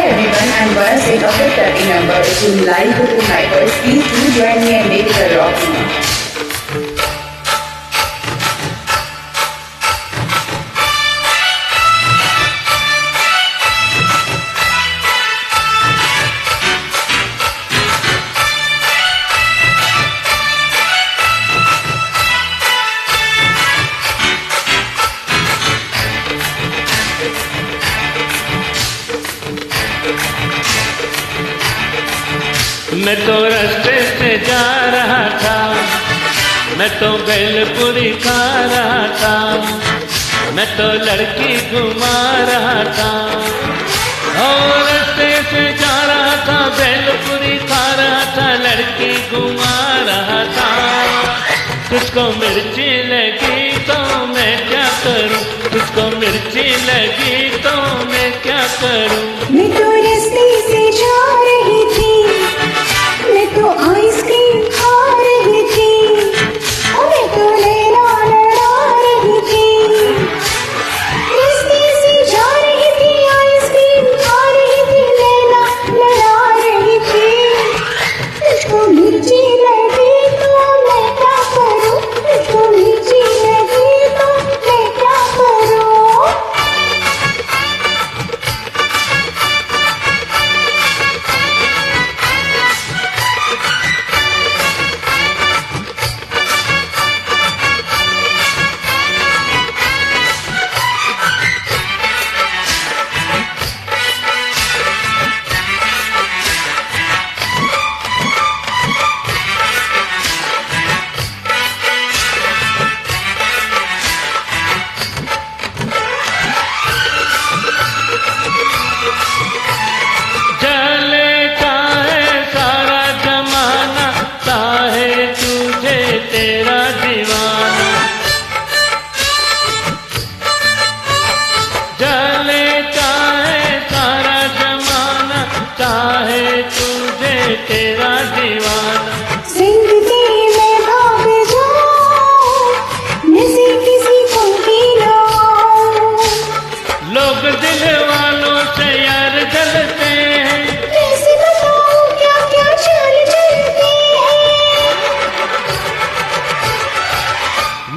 everyone, I'm gonna say a quick 30 number. If you like the two nighters, please do join me and make it a rock number. मैं तो रास्ते से जा रहा था, मैं तो भेलपुरी खा रहा था, मैं तो लड़की घुमा रहा था। और रास्ते से जा रहा था, भेलपुरी खा रहा था, लड़की घुमा रहा था। तुझको मिर्ची लगी तो मैं क्या करूं, तुझको मिर्ची लगी तो मैं क्या करूं। मैं तो रास्ते से जा रही थी, मैं तो आइसक्रीम खा रही थी, और मैं तो लैला लड़ा रही थी। रास्ते से जा रही थी, आइसक्रीम खा रही थी, लैला लड़ा रही थी। तुझको मिर्ची लगी तो मैं क्या करूं, तुझको मिर्ची लगी तो मैं क्या करूं। तेरा दीवाना जिंदगी में भाग जाऊं, नज़र किसी को भी ना आऊं। लोग दिल वालों से यार जलते हैं, कैसे बताऊं क्या क्या चाल चलते हैं।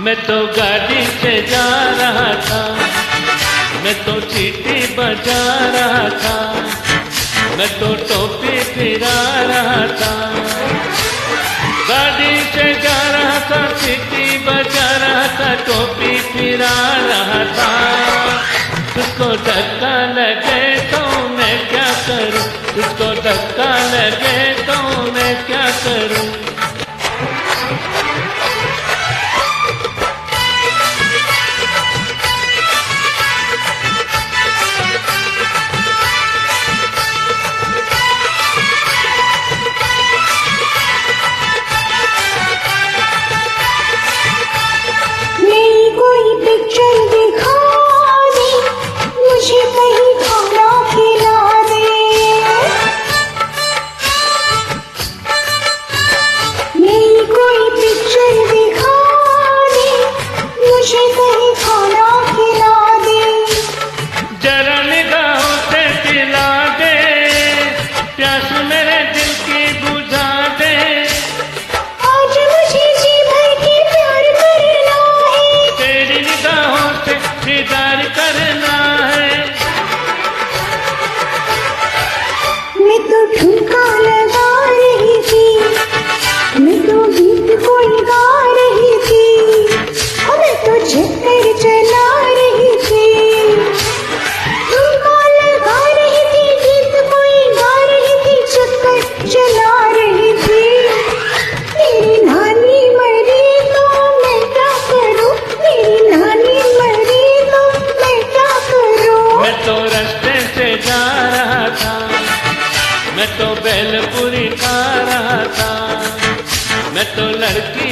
मैं तो गाड़ी से जा रहा था, मैं तो सीटी बजा रहा था, मैं तो टोपी फिरा रहा था। गाड़ी से जा रहा था, सीटी बजा रहा था, टोपी फिरा रहा था। तुझको धक्का लगे तो मैं क्या करूं, तुझको धक्का लगे तो मैं क्या करूं। मैं तो भेलपुरी खा रहा था, मैं तो लड़की